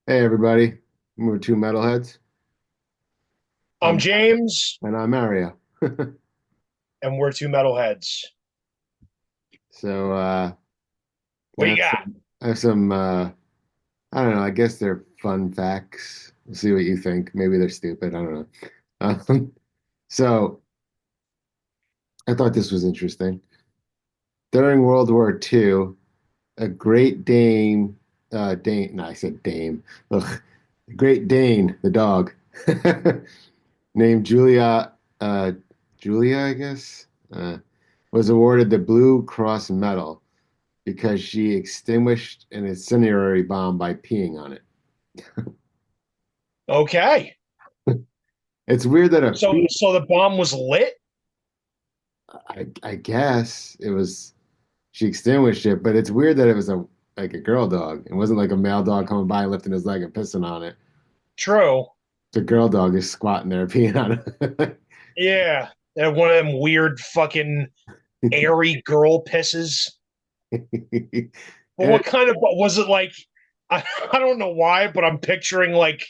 Hey everybody, we're two metalheads. I'm I'm James, and I'm Mario. and we're two metalheads. So I What you have got? some, I don't know, I guess they're fun facts. We'll see what you think. Maybe they're stupid. I don't know. So I thought this was interesting. During World War II, a Great Dane, no, I said Dame. Ugh, Great Dane, the dog, named Julia, I guess, was awarded the Blue Cross Medal because she extinguished an incendiary bomb by peeing on it. Okay. It's weird that So the bomb was lit? I guess it was she extinguished it, but it's weird that it was a girl dog. It wasn't like a male dog coming by and lifting his leg and pissing on it. True. It's a girl dog just squatting there peeing on Yeah. And one of them weird fucking airy girl pisses. it. But what kind of was it like? I, I don't know why, but I'm picturing like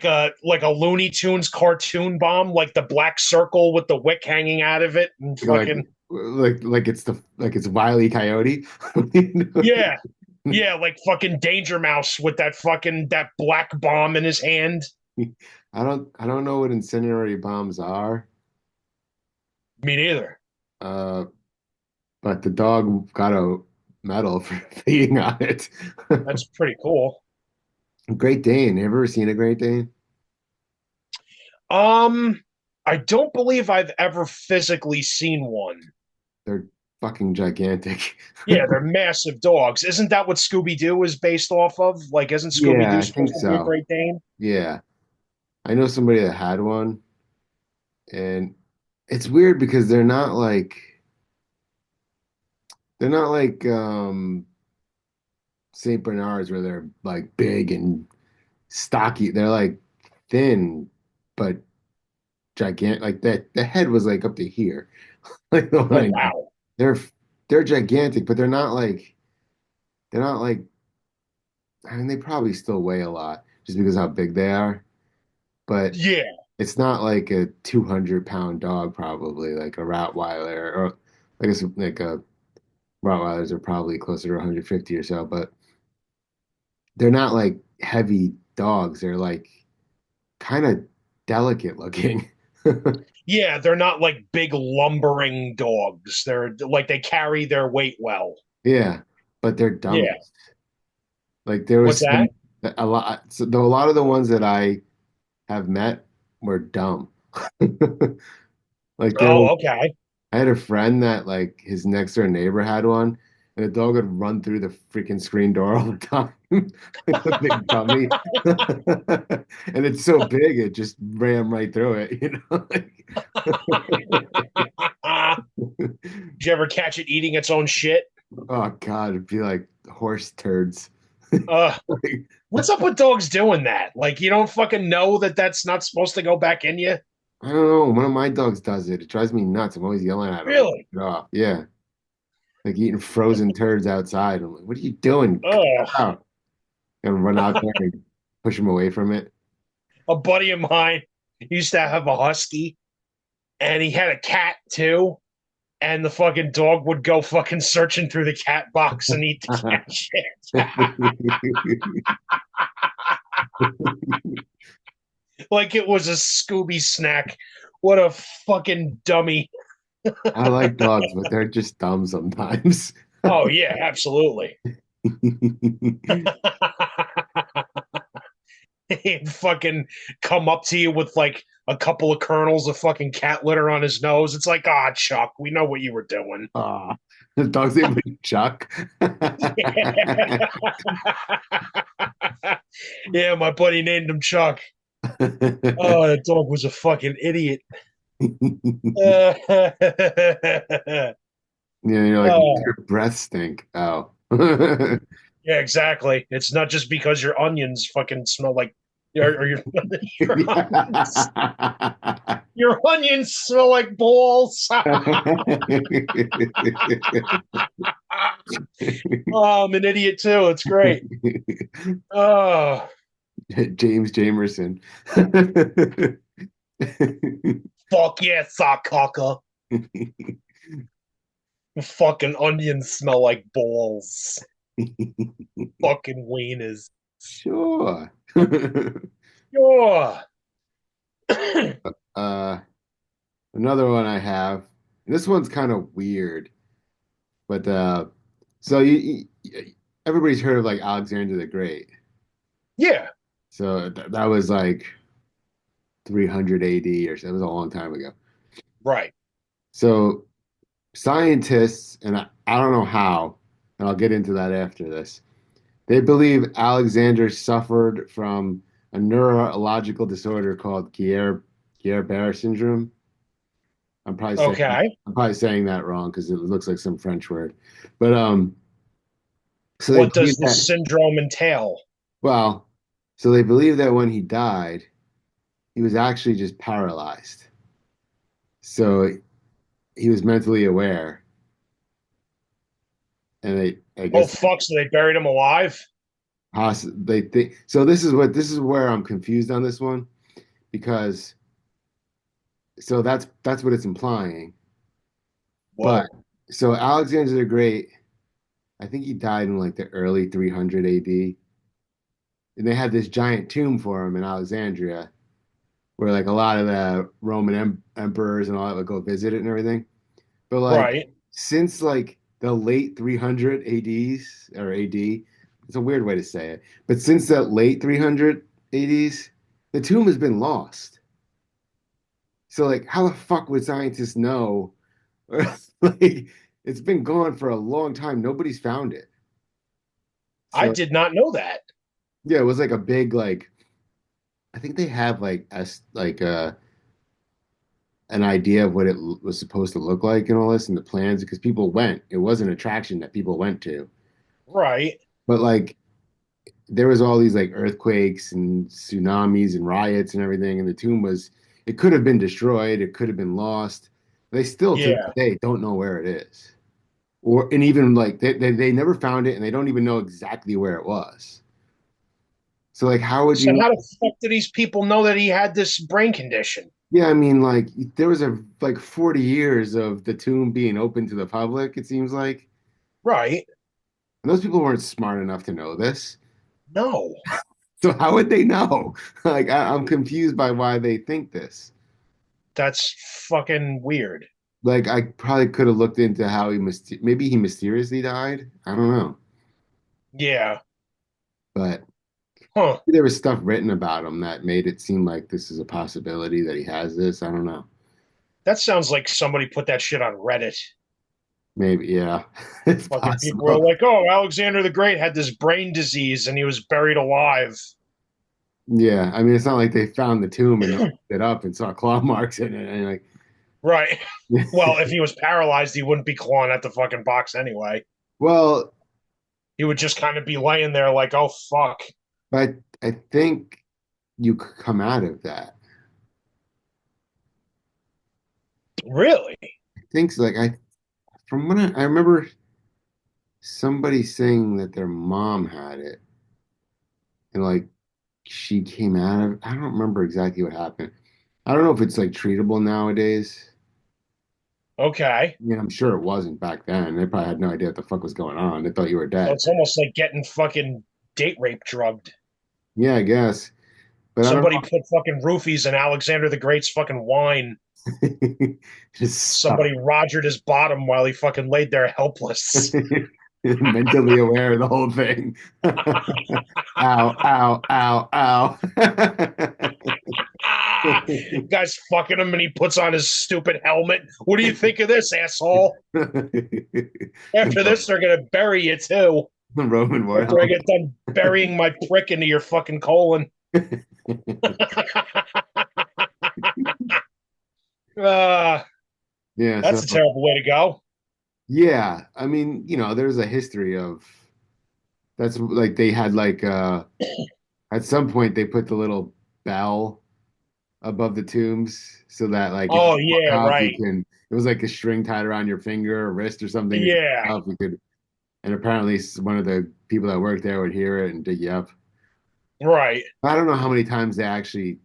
a Looney Tunes cartoon bomb, like the black circle with the wick hanging out of it, and like fucking it's Wile E. Coyote. yeah, yeah, like fucking Danger Mouse with that black bomb in his hand. I don't know what incendiary bombs are. Me neither. Uh, but the dog got a medal for peeing on it. That's pretty cool. Great Dane. You ever seen a Great Dane? Um, I don't believe I've ever physically seen one. They're fucking gigantic. Yeah, they're massive dogs. Isn't that what Scooby Doo is based off of? Like, isn't Scooby Yeah, Doo I think supposed to be a so. Great Dane? Yeah. I know somebody that had one, and it's weird because they're not like Saint Bernards where they're like big and stocky. They're like thin but gigantic. Like that the head was like up to here. Like the one Oh I know. wow. They're they're gigantic, but they're not like I mean they probably still weigh a lot just because how big they are, but Yeah. it's not like a 200-pound dog probably like a Rottweiler or I guess like a Rottweilers are probably closer to 150 or so, but they're not like heavy dogs. They're like kind of delicate looking. Yeah, they're not like big lumbering dogs. They're like they carry their weight well. Yeah, but they're dumb. Yeah. Like there What's was that? a lot. So a lot of the ones that I have met were dumb. Like Oh, okay. I had a friend that like his next door neighbor had one, and the dog would run through the freaking screen door all the time. Like a big dummy. And it's so big it just ran right through it. Did you ever catch it eating its own shit? Oh God, it'd be like horse turds. Like, What's up with dogs doing that? Like, you don't fucking know that that's not supposed to go back in you? I don't know. One of my dogs does it. It drives me nuts. I'm always yelling at him, like, Really? get off. Yeah. Like eating frozen turds outside. I'm like, what are you doing? Cut Ugh. that out. And run out there and push him away from it. A buddy of mine used to have a husky, and he had a cat too. And the fucking dog would go fucking searching through the cat box and eat the cat shit. Like it was a Scooby snack. What a fucking dummy. I like dogs, but they're just dumb sometimes. Oh, yeah, absolutely. He'd fucking come up to you with like a couple of kernels of fucking cat litter on his nose. It's like, ah, Chuck, we know what you were doing. Ah, the dog's name was Chuck. Yeah, my buddy named him Chuck. Oh, that dog was a fucking idiot. Yeah, you're like, why does Oh, your breath stink? Oh. yeah, exactly. It's not just because your onions fucking smell like, or your onions, your onions smell like balls. Oh, I'm an idiot too. It's great. Oh. James Jamerson. Fuck yeah, sock cocker. Fucking onions smell like balls. Fucking wieners. Sure. Yeah. Uh, Another one I have. This one's kind of weird, but so everybody's heard of like Alexander the Great. Yeah, So that was like 300 AD or so. It was a long time ago. right. So scientists, and I don't know how, and I'll get into that after this. They believe Alexander suffered from a neurological disorder called Guillain-Barré syndrome. I'm probably saying Okay. I'm probably saying that wrong because it looks like some French word. But so they What believe does this that syndrome entail? well, so they believe that when he died, he was actually just paralyzed. So he was mentally aware, and I Oh guess fuck, so they buried him alive? they think so. This is where I'm confused on this one because so that's what it's implying. But Whoa. so Alexander the Great, I think he died in like the early 300 AD, and they had this giant tomb for him in Alexandria, where like a lot of the Roman emperors and all that would go visit it and everything. But like Right. since like the late 300 ADs or AD, it's a weird way to say it, but since that late 300 ADs, the tomb has been lost. So like, how the fuck would scientists know? Like, it's been gone for a long time. Nobody's found it. I So did not know that. yeah, it was like a big like. I think they have like an idea of what it was supposed to look like and all this and the plans because people went. It was an attraction that people went to. Right. But like there was all these like earthquakes and tsunamis and riots and everything, and the tomb was it could have been destroyed, it could have been lost. They still to this Yeah. day don't know where it is. Or and even like they never found it and they don't even know exactly where it was. So like how would So you how the fuck do these people know that he had this brain condition? yeah, I mean like there was a like 40 years of the tomb being open to the public, it seems like. Right. And those people weren't smart enough to know this. No. So how would they know? Like I'm confused by why they think this. That's fucking weird. Like I probably could have looked into how maybe he mysteriously died. I don't know, Yeah. but Huh. there was stuff written about him that made it seem like this is a possibility that he has this. I don't know. That sounds like somebody put that shit on Reddit. Maybe yeah, it's Fucking people were possible. like, "Oh, Alexander the Great had this brain disease and he was buried alive." Yeah, I mean it's not like they found the tomb and opened it up and saw claw marks in it and like Right. Well, if he was paralyzed, he wouldn't be clawing at the fucking box anyway. well, He would just kind of be laying there like, "Oh fuck." but I think you could come out of that. Really? I think so, like I from when I remember somebody saying that their mom had it and like she came out of I don't remember exactly what happened. I don't know if it's like treatable nowadays. Okay. I mean, I'm sure it wasn't back then. They probably had no idea what the fuck was going on. They thought you were So dead. it's almost like getting fucking date rape drugged. Yeah, I guess. But I don't Somebody put fucking roofies in Alexander the Great's fucking wine. know. Just Somebody rogered his bottom while he fucking laid there helpless. mentally aware of the whole thing. Ow, ow, ow, ow. Guy's fucking him and he puts on his stupid helmet. What do you think of this, asshole? After this, they're gonna bury you too. The Roman After I Warhol. get done burying my prick into your fucking colon. uh, Yeah, so that's a terrible way to go. yeah, I mean, there's a history of that's like they had like at some point they put the little bell above the tombs so that like if you Oh walk yeah, up you right. can it was like a string tied around your finger or wrist or something. If you Yeah. walk up you could and apparently one of the people that worked there would hear it and dig you up. Right. I don't know how many times they actually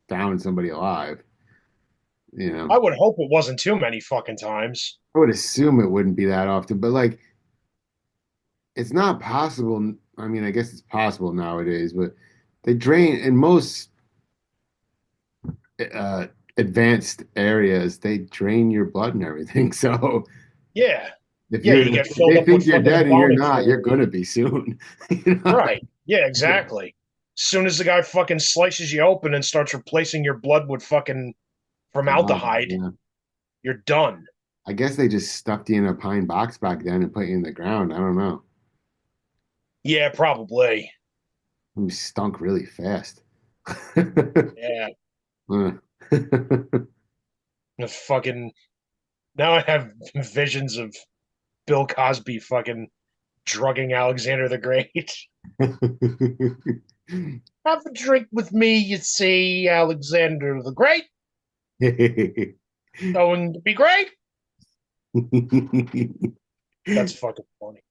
found somebody alive. You know, I would hope it wasn't too many fucking times. I would assume it wouldn't be that often, but like it's not possible. I mean, I guess it's possible nowadays, but they drain in most uh, advanced areas, they drain your blood and everything. So Yeah. if Yeah, you're you get if filled they up with think you're fucking dead and you're embalming not, you're fluid. gonna be soon. You know? Right. Yeah, exactly. As soon as the guy fucking slices you open and starts replacing your blood with fucking formaldehyde, Yeah. you're done. I guess they just stuffed you in a pine box back then and put you in the ground. I don't know. Yeah, probably. You stunk really fast. Yeah. Uh. The fucking now I have visions of Bill Cosby fucking drugging Alexander the Great. Have a drink with me, you see, Alexander the Great. Going to be great. That's fucking funny.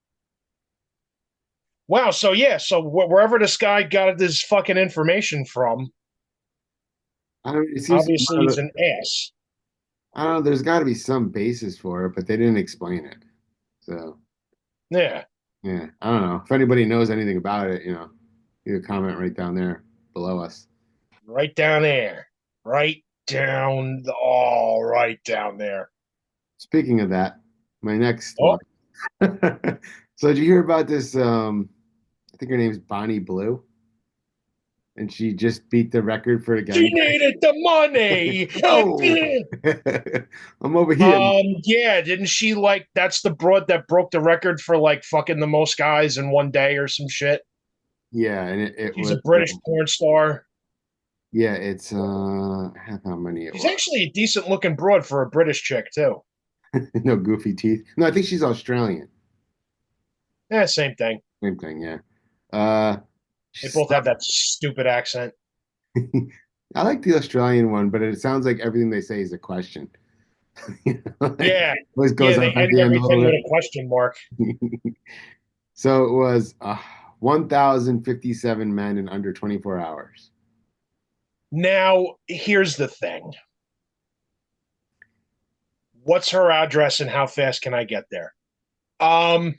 Wow. So yeah. So wherever this guy got this fucking information from, I don't, it seems obviously he's an ass. I don't know. There's got to be some basis for it, but they didn't explain it. So Yeah. yeah, I don't know. If anybody knows anything about it, leave a comment right down there below us. Right down there. Right down. All right down there. Speaking of that, my next Oh, one. So did you hear about this? I think her name's Bonnie Blue, and she just beat the record for the she gangbang. needed the money. Whoa! I'm over here. Yeah, didn't she like that's the broad that broke the record for like fucking the most guys in one day or some shit? Yeah, and it She's a was British porn star. yeah, it's half how many it She's was. actually a decent looking broad for a British chick too. No goofy teeth. No, I think she's Australian. Yeah, same thing. Same thing, yeah. Uh, They she's both have that stupid accent. I like the Australian one, but it sounds like everything they say is a question. Like, Yeah, always yeah, goes they up at end the end a everything with little a question mark. bit. So it was 1,057 men in under 24 hours. Now, here's the thing. What's her address and how fast can I get there? Um,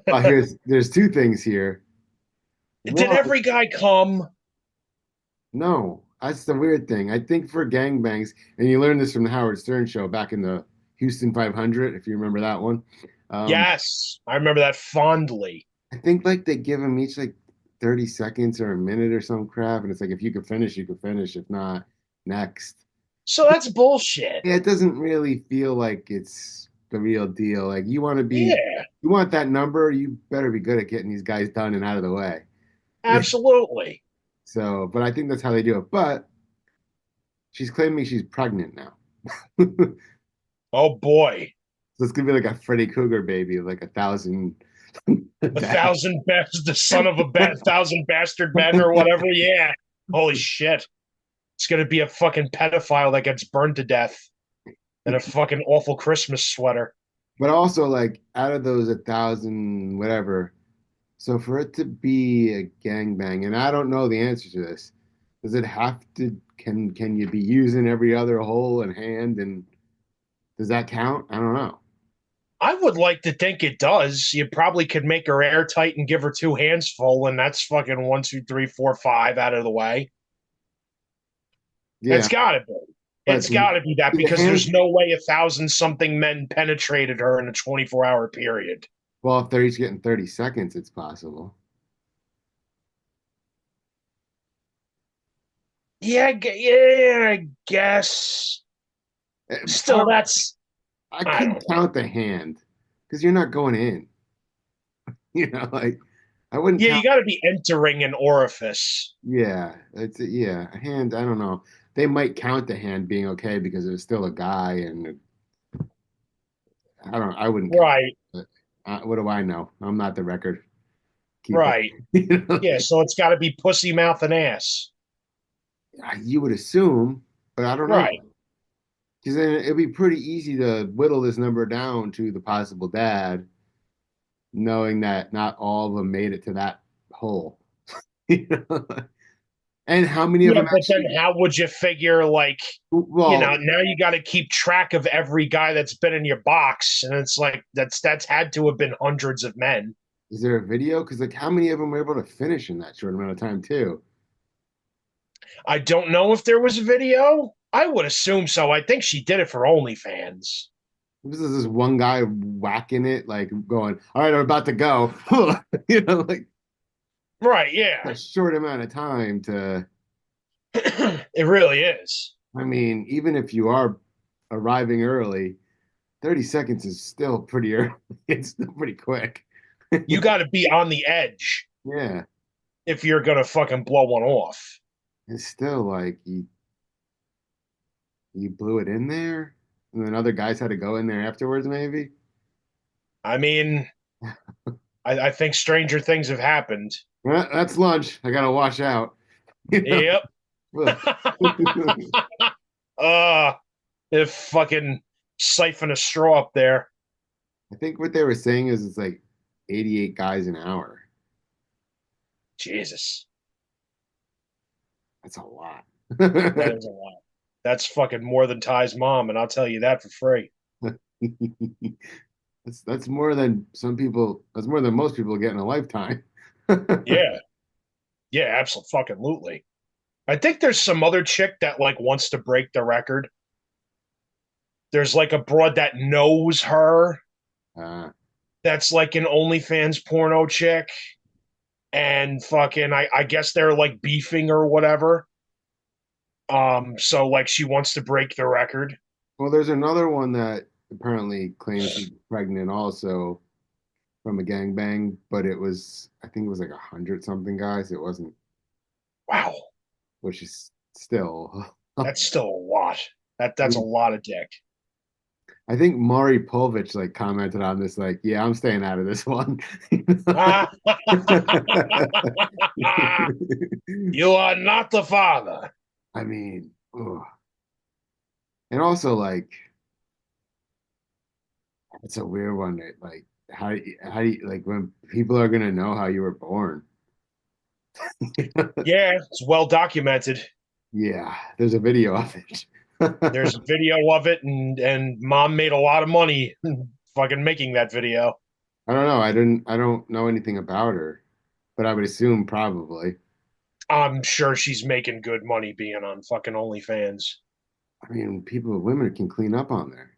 Well, there's two things here. did One, every guy come? no, that's the weird thing. I think for gangbangs, and you learned this from the Howard Stern show back in the Houston 500, if you remember that one. Um, Yes, I remember that fondly. I think like they give them each like 30 seconds or a minute or some crap, and it's like if you can finish, you can finish. If not, next. So that's bullshit. Yeah, it doesn't really feel like it's the real deal. Like Yeah, you want that number, you better be good at getting these guys done and out of the way. absolutely. So, but I think that's how they do it. But she's claiming she's pregnant now. So Oh boy, it's gonna be like a Freddy Krueger baby, like 1,000. the son of a thousand bastard men or whatever. Yeah. Holy shit. It's gonna be a fucking pedophile that gets burned to death in a fucking awful Christmas sweater. But also, like, out of those 1,000, whatever, so for it to be a gangbang, and I don't know the answer to this, does it have to, can you be using every other hole and hand, and does that count? I don't know. I would like to think it does. You probably could make her airtight and give her two hands full, and that's fucking one, two, three, four, five out of the way. Yeah, It's gotta be. but It's gotta be that do the because hands, there's no way a thousand something men penetrated her in a 24-hour period. well, if they're each getting 30 seconds, it's possible. Yeah, yeah, I guess. I Still, don't, that's I I couldn't don't know. count the hand because you're not going in. Like I wouldn't Yeah, count. you got to be entering an orifice. Yeah, yeah, a hand. I don't know. They might count the hand being okay because it was still a guy, and I don't. I wouldn't count. Right, But what do I know? I'm not the record keeper. right. Yeah, so it's got to be pussy, mouth, and ass. You would assume, but I don't know. Right. Because then it'd be pretty easy to whittle this number down to the possible dad, knowing that not all of them made it to that hole. You know? And how many of Yeah, them but then actually? how would you figure like, Well, now you got to keep track of every guy that's been in your box, and it's like that's had to have been hundreds of men. is there a video? Because like, how many of them were able to finish in that short amount of time too? I don't know if there was a video. I would assume so. I think she did it for OnlyFans. This is this one guy whacking it, like going, "All right, I'm about to go." You know, like Right, yeah. a short amount of time to. It really is. I mean, even if you are arriving early, 30 seconds is still pretty early. It's still pretty quick. You got to be on the edge Yeah, if you're going to fucking blow one off. it's still like you blew it in there, and then other guys had to go in there afterwards, maybe. I mean, I think stranger things have happened. Well, that's lunch. I gotta wash out. You know? Yep. Ugh. uh, if fucking siphon a straw up there. I think what they were saying is it's like 88 guys an hour. Jesus. That's a lot. That is a lot. That's fucking more than Ty's mom, and I'll tell you that for free. That's more than some people. That's more than most people get in a lifetime. Yeah. Yeah, absolutely. I think there's some other chick that like wants to break the record. There's like a broad that knows her Uh, that's like an OnlyFans porno chick, and fucking I guess they're like beefing or whatever. So like she wants to break the record. well, there's another one that apparently claims she's pregnant also from a gangbang, but I think it was like 100 something guys. It wasn't, Wow, which is still. that's still a lot. That's a lot of dick. I think Maury Povich like commented on this, like, yeah, I'm staying out of this one. You are not the father. I mean, ugh. And also like it's a weird one that like how do you like when people are gonna know how you were born? Yeah, it's well documented. Yeah, there's a video of it. There's a video of it, and mom made a lot of money fucking making that video. I don't know. I don't know anything about her, but I would assume probably. I'm sure she's making good money being on fucking OnlyFans. I mean, women can clean up on there.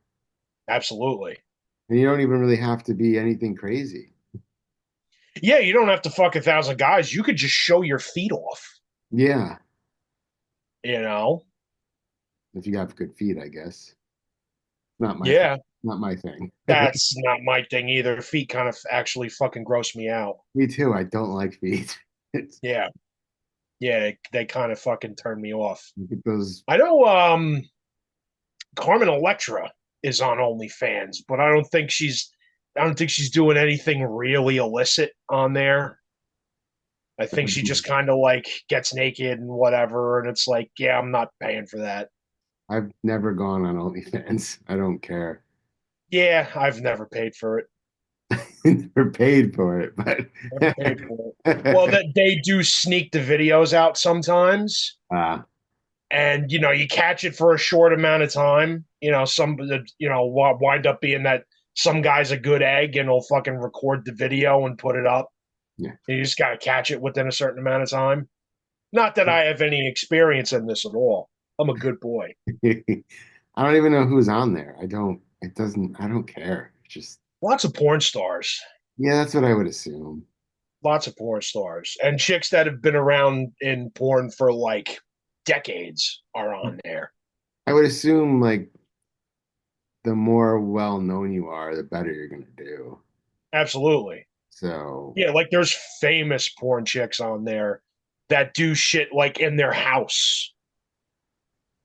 Absolutely. And you don't even really have to be anything crazy. Yeah, you don't have to fuck 1,000 guys. You could just show your feet off, Yeah, you know? if you have good feet, I guess. Not my thing. Yeah, Not my thing. that's not my thing either. Feet kind of actually fucking gross me out. Me too. I don't like feet. It's Yeah. Yeah, they kind of fucking turn me off. it goes. I know Carmen Electra is on OnlyFans, but I don't think she's doing anything really illicit on there. I think she just kind of like gets naked and whatever, and it's like, yeah, I'm not paying for that. I've never gone on OnlyFans. I don't care. Yeah, I've never paid for it. Never paid for it, but Never paid for it. Well, that they do sneak the videos out sometimes, uh, and you catch it for a short amount of time. Some wind up being that some guy's a good egg and will fucking record the video and put it up. yeah. You just gotta catch it within a certain amount of time. Not that I have any experience in this at all. I'm a good boy. I don't even know who's on there. I don't. It doesn't. I don't care. It's just Lots of porn stars. yeah. That's what I would assume. Lots of porn stars and chicks that have been around in porn for like decades are on there. I would assume like the more well known you are, the better you're gonna do. Absolutely. So Yeah, like there's famous porn chicks on there that do shit like in their house.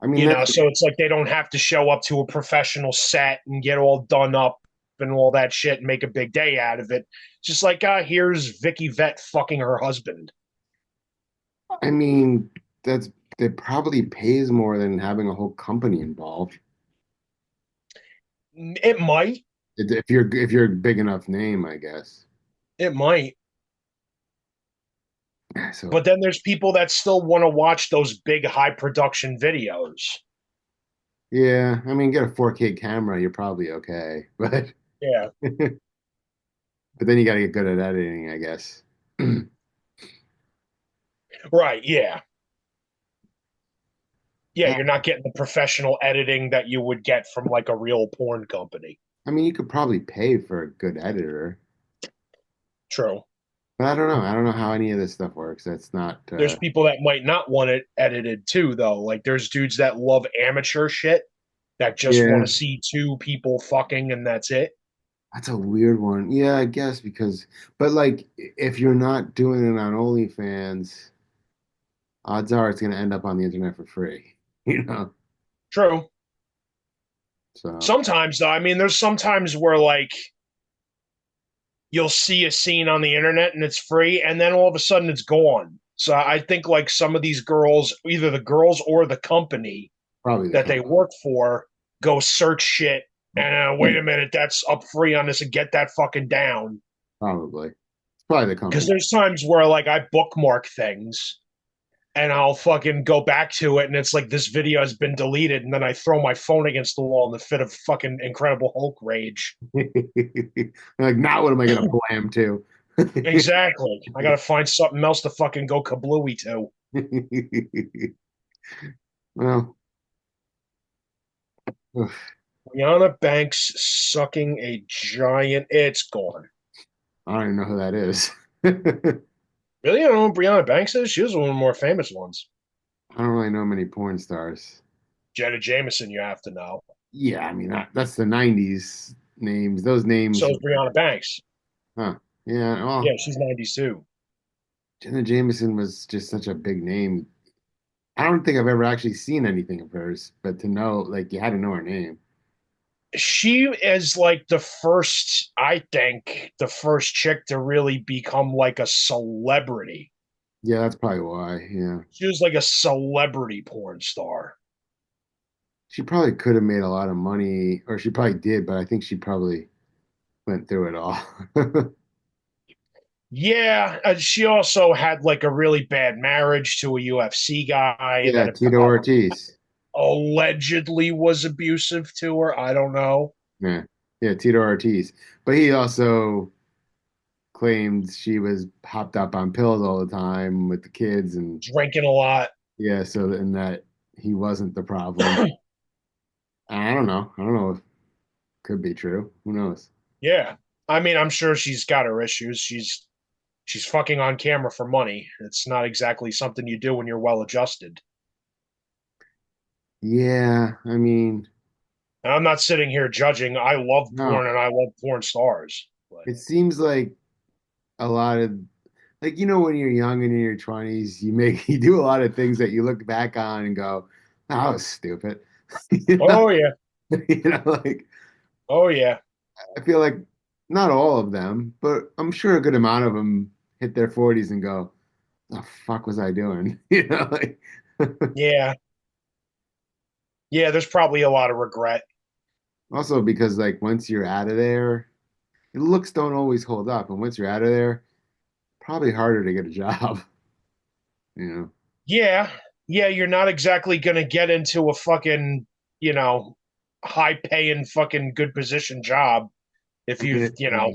I mean that So it's like they don't have to show up to a professional set and get all done up and all that shit and make a big day out of it. Just like, here's Vicky Vett fucking her husband. I mean that's that probably pays more than having a whole company involved. It might. If you're a big enough name, I guess. It might. So But then there's people that still want to watch those big high production videos. yeah, I mean, get a 4K camera, you're probably okay, but Yeah. but then you got to get good at editing, I guess. Right. Yeah. Yeah. Uh, You're not getting the professional editing that you would get from like a real porn company. I mean, you could probably pay for a good editor, True. but I don't know. I don't know how any of this stuff works. That's not. There's people that might not want it edited too, though. Like there's dudes that love amateur shit that just want Yeah, to see two people fucking and that's it. that's a weird one. Yeah, I guess because, but like, if you're not doing it on OnlyFans, odds are it's going to end up on the internet for free, you know? True. So Sometimes though, I mean, there's sometimes where like you'll see a scene on the internet and it's free, and then all of a sudden it's gone. So I think like some of these girls, either the girls or the company probably the that they company. work for, go search shit and wait a minute, that's up free on this and get that fucking down. Probably. It's probably the Because company. there's times where like I bookmark things and I'll fucking go back to it and it's like this video has been deleted and then I throw my phone against the wall in the fit of fucking Incredible Hulk rage. Like, now what am I going to blam to? Exactly. I gotta find something else to fucking go kablooey to. Well, oof, Brianna Banks sucking a giant. It's gone. I don't even know who that is. Really? I don't know who Brianna Banks is. She was one of the more famous ones. I don't really know many porn stars. Jenna Jameson, you have to know. Yeah, I mean that's the '90s names. Those names, So is Brianna Banks. huh? Yeah, Yeah, well, she's 90s too. Jenna Jameson was just such a big name. I don't think I've ever actually seen anything of hers, but to know, like, you had to know her name. She is like the first, I think, the first chick to really become like a celebrity. Yeah, that's probably why. Yeah, She was like a celebrity porn star. she probably could have made a lot of money, or she probably did, but I think she probably went through it all. Yeah, she also had like a really bad marriage to a UFC guy Yeah, that Tito Ortiz. allegedly was abusive to her. I don't know. Yeah, yeah, Tito Ortiz. But he also claimed she was hopped up on pills all the time with the kids, and Drinking a lot. yeah, so and that he wasn't the problem. I don't know. I don't know if it could be true. Who knows? Yeah. I mean, I'm sure she's got her issues. She's fucking on camera for money. It's not exactly something you do when you're well adjusted. Yeah, I mean, And I'm not sitting here judging. I love no. porn and I love porn stars. But It seems like a lot of like when you're young and in your 20s, you do a lot of things that you look back on and go, "Oh, that was stupid." You know, oh yeah. like Oh yeah. I feel like not all of them, but I'm sure a good amount of them hit their 40s and go, "The fuck was I doing?" Like Yeah. Yeah, there's probably a lot of regret. also because like once you're out of there, looks don't always hold up, and once you're out of there, probably harder to get a job, you know. Yeah. Yeah, you're not exactly gonna get into a fucking, you know, high paying fucking good position job if I mean, you've, yeah,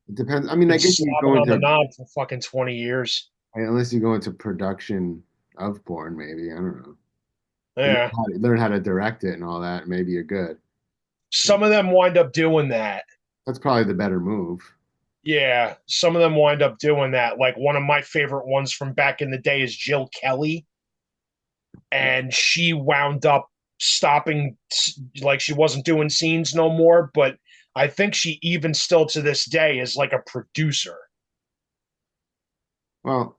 it depends. I mean, I been guess you go slobbing on the into knob for fucking 20 years. unless you go into production of porn, maybe. I don't know. Yeah. Learn how to direct it and all that. Maybe you're good. Some of them wind up doing that. That's probably the better move. Yeah. Some of them wind up doing that. Like one of my favorite ones from back in the day is Jill Kelly. And she wound up stopping, like she wasn't doing scenes no more. But I think she even still to this day is like a producer. Well,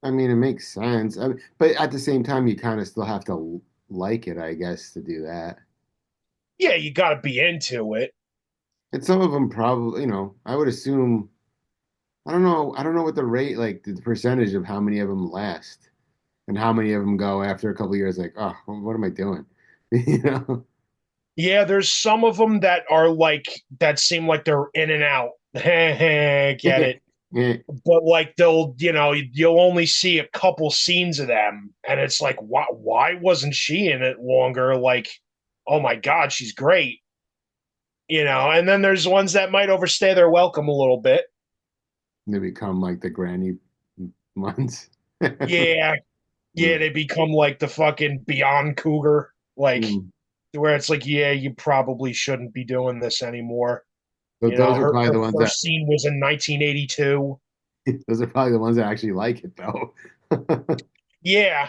I mean, it makes sense. But at the same time, you kind of still have to like it, I guess, to do that. Yeah, you got to be into it. And some of them probably, I would assume, I don't know. I don't know what the rate, like the percentage of how many of them last and how many of them go after a couple of years, like, oh, what am I doing? You know? Yeah, there's some of them that are like, that seem like they're in and out. Get it? Yeah, but like they'll, you'll only see a couple scenes of them, and it's like, why wasn't she in it longer? Like, oh my god, she's great, And then there's ones that might overstay their welcome a little bit. they become like the granny months. Yeah, yeah, Mm, they become like the fucking beyond cougar, like mm. where it's like, yeah, you probably shouldn't be doing this anymore. But those are probably Her the ones that first scene was in 1982. those are probably the ones that actually like it though. Yeah,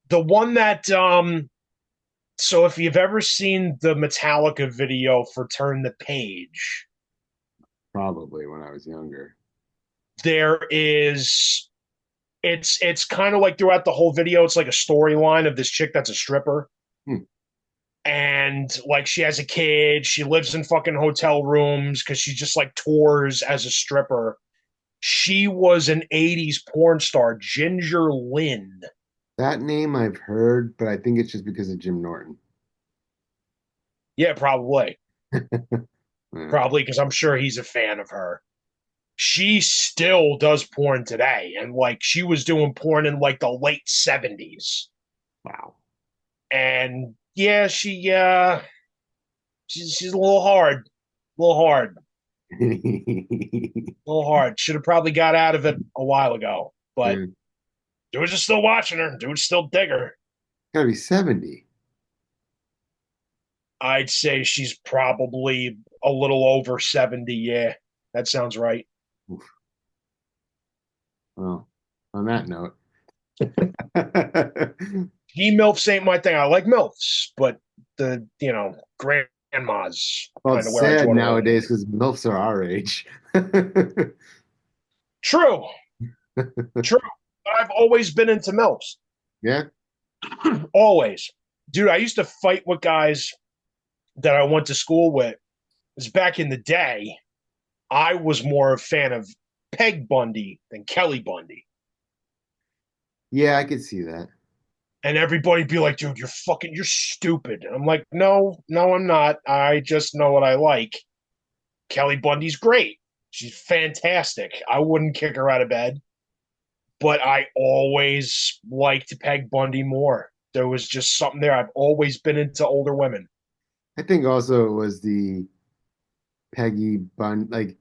the one that so if you've ever seen the Metallica video for Turn the Page, Probably when I was younger. there is it's kind of like throughout the whole video, it's like a storyline of this chick that's a stripper. Hmm. And like she has a kid, she lives in fucking hotel rooms because she just like tours as a stripper. She was an 80s porn star, Ginger Lynn. That name I've heard, but I think it's just because of Jim Norton. Yeah, probably. Yeah. Probably because I'm sure he's a fan of her. She still does porn today. And like she was doing porn in like the late 70s. Wow. And yeah, she's a little hard. A little hard. A little hard. Should have probably got out of it a while ago. But Yeah. dudes are still watching her. Dudes still dig her. Gotta be 70. I'd say she's probably a little over 70. Yeah, that sounds right. Oof. Well, on that note, He MILFs ain't my thing. I like MILFs, but grandmas well, kind it's of where I sad draw the line. nowadays because MILFs are our age. True, true. But I've always been into MILFs. Yeah. Always. Dude, I used to fight with guys that I went to school with. Because back in the day, I was more a fan of Peg Bundy than Kelly Bundy. Yeah, I could see that. And everybody be like, dude, you're stupid. And I'm like, no, no, I'm not. I just know what I like. Kelly Bundy's great. She's fantastic. I wouldn't kick her out of bed, but I always liked Peg Bundy more. There was just something there. I've always been into older women. I think also it was the Peggy Bun like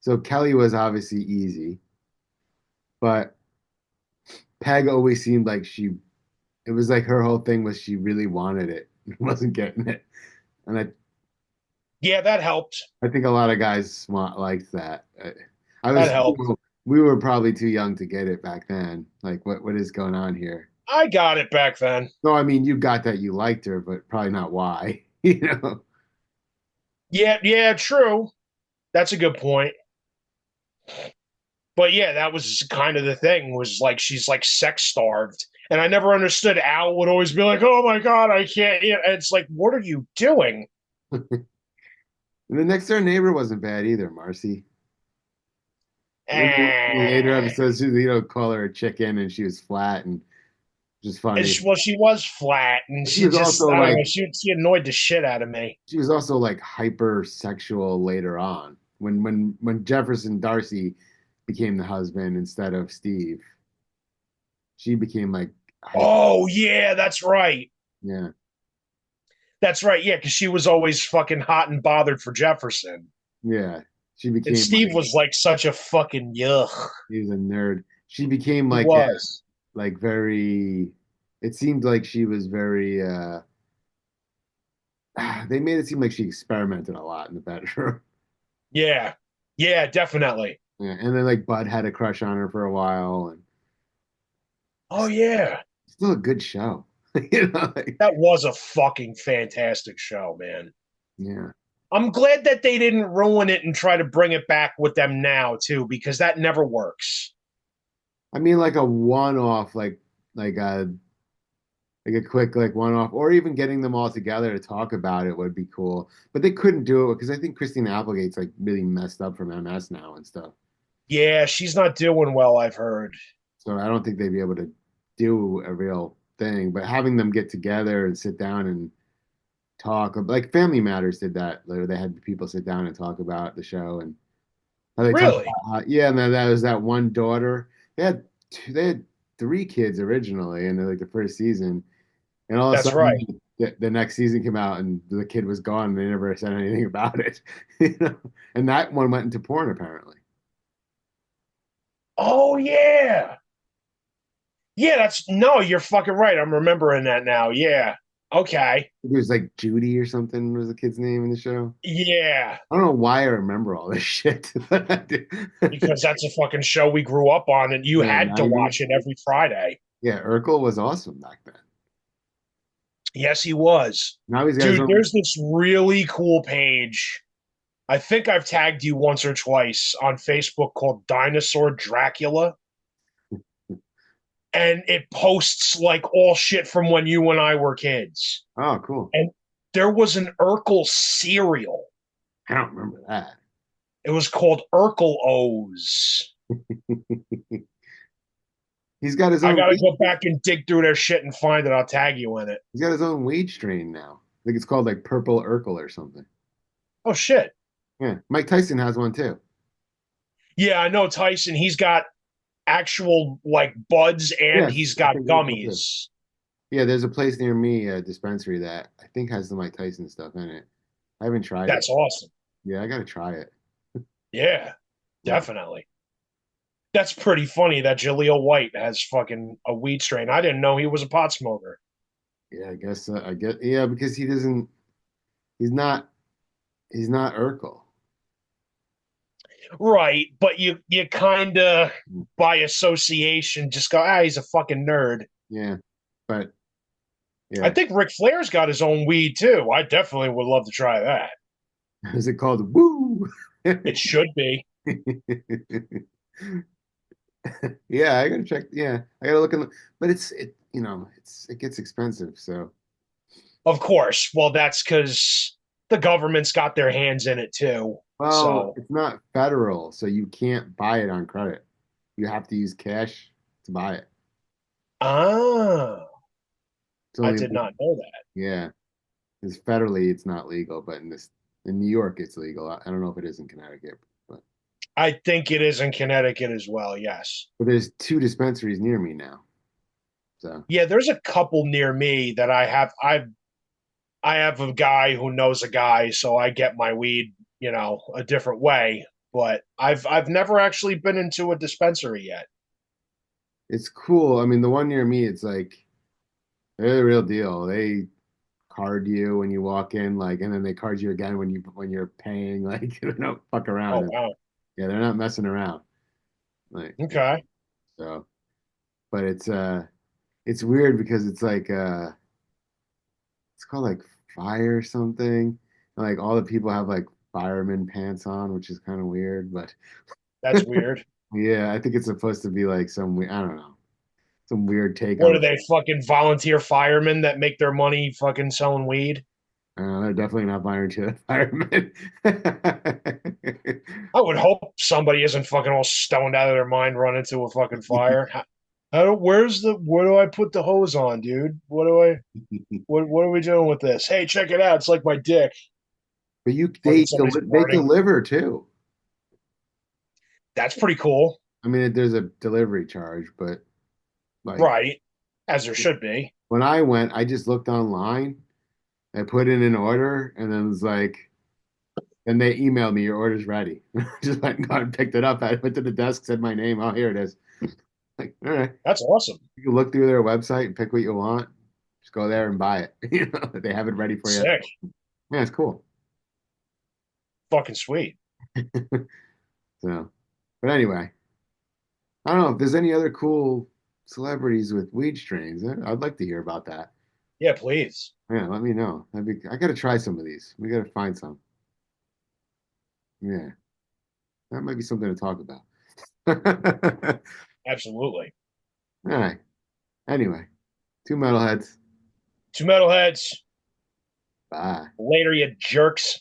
so Kelly was obviously easy, but Peg always seemed like it was like her whole thing was she really wanted it, wasn't getting it. And Yeah, that helped. I think a lot of guys liked that. I That was, helped. we were probably too young to get it back then. Like, what is going on here? I got it back then. No, I mean, you got that you liked her, but probably not why, you know? Yeah, yeah, true. That's a good point. But yeah, that was kind of the thing was like she's like sex starved. And I never understood. Al would always be like, "Oh my god, I can't." It's like, what are you doing? And the next door neighbor wasn't bad either, Marcy. In the later Eh. episodes, call her a chicken and she was flat and just funny. Well, she was flat, and She she was just, also I don't know, like, she annoyed the shit out of me. she was also like hypersexual later on when Jefferson Darcy became the husband instead of Steve. She became like hyper. Oh yeah, that's right. Yeah, That's right. Yeah, because she was always fucking hot and bothered for Jefferson, yeah. She and became Steve like was like such a fucking yuck. he was a nerd. She became He like was. very. It seemed like she was very. They made it seem like she experimented a lot in the bedroom. Yeah, yeah, definitely. Yeah, and then like Bud had a crush on her for a while, and Oh yeah, still a good show. You know, like, that was a fucking fantastic show, man. yeah. I'm glad that they didn't ruin it and try to bring it back with them now too, because that never works. I mean, like a one-off, like a like a quick like one-off, or even getting them all together to talk about it would be cool. But they couldn't do it because I think Christina Applegate's like really messed up from MS now and stuff. Yeah, she's not doing well, I've heard. So I don't think they'd be able to do a real thing. But having them get together and sit down and talk, like Family Matters did that, where they had people sit down and talk about the show, and How they talk Really? about yeah, and then that was that one daughter. They had three kids originally in like the first season, and all of a That's right. sudden the next season came out and the kid was gone and they never said anything about it. You know? And that one went into porn apparently. Oh yeah. Yeah, that's no, you're fucking right. I'm remembering that now. Yeah. Okay. It was like Judy or something was the kid's name in the show. Yeah. I don't know why I remember all this shit. Because that's a fucking show we grew up on and you Yeah, had to watch 90s. it every Friday. Yeah, Urkel was awesome back then. Yes, he was. Now he's got his Dude, own. there's this really cool page. I think I've tagged you once or twice on Facebook called Dinosaur Dracula. And it posts like all shit from when you and I were kids. Oh, cool. And there was an Urkel cereal. I don't remember that. It was called Urkel O's. He's got his I own. gotta go back and dig through their shit and find it. I'll tag you in it. He's got his own weed strain now. I think it's called like Purple Urkel or something. Oh shit. Yeah, Mike Tyson has one too. Yeah, I know Tyson. He's got actual like buds and he's Yes, I got think Urkel too. gummies. Yeah, there's a place near me, a dispensary that I think has the Mike Tyson stuff in it. I haven't tried it. That's awesome. Yeah, I gotta try it. Yeah, Yeah, definitely. That's pretty funny that Jaleel White has fucking a weed strain. I didn't know he was a pot smoker. yeah. I guess I get. Yeah, because he doesn't. He's not. He's not Urkel. Right, but you kind of by association just go, ah, he's a fucking nerd. Yeah, but I yeah. think Ric Flair's got his own weed too. I definitely would love to try that. Is it called Woo? It should be. Yeah, I gotta check. Yeah, I gotta look in the, but it gets expensive. So, Of course. Well, that's because the government's got their hands in it too. well, So, it's not federal, so you can't buy it on credit. You have to use cash to buy it. ah, It's I only, did not know that. yeah, because federally it's not legal, but in New York it's legal. I don't know if it is in Connecticut, but I think it is in Connecticut as well. Yes. there's two dispensaries near me now. So, Yeah, there's a couple near me that I have. I have a guy who knows a guy, so I get my weed, a different way. But I've never actually been into a dispensary yet. it's cool. I mean, the one near me, it's like they're the real deal. They card you when you walk in, like, and then they card you again when you're paying. Like, they don't fuck Oh around. wow. Yeah, they're not messing around. Like, Okay. so, but it's weird because it's like it's called like fire something. And, like all the people have like fireman pants on, which is kind of weird. But That's weird. yeah, I think it's supposed to be like I don't know, some weird take What on. are they fucking volunteer firemen that make their money fucking selling weed? They're definitely not volunteer firemen. I would hope somebody isn't fucking all stoned out of their mind running to a fucking fire. Where do I put the hose on, dude? What are we doing with this? Hey, check it out. It's like my dick. But Fucking somebody's they burning. deliver too. That's pretty cool. I mean, there's a delivery charge, but like Right. As there should be. when I went, I just looked online, I put in an order, and then it was like, and they emailed me, your order's ready. Just went and got and picked it up. I went to the desk, said my name. Oh, here it is. Like, all right, That's awesome. you can look through their website and pick what you want. Just go there and buy it. They have it ready for you. Sick. Yeah, it's cool. Fucking sweet. So, but anyway, I don't know if there's any other cool celebrities with weed strains. I'd like to hear about that. Yeah, please. Yeah, let me know. I gotta try some of these. We gotta find some. Yeah, that might be something to talk about. All Absolutely. right. Anyway, two metalheads. Two metalheads. Bye. Later, you jerks.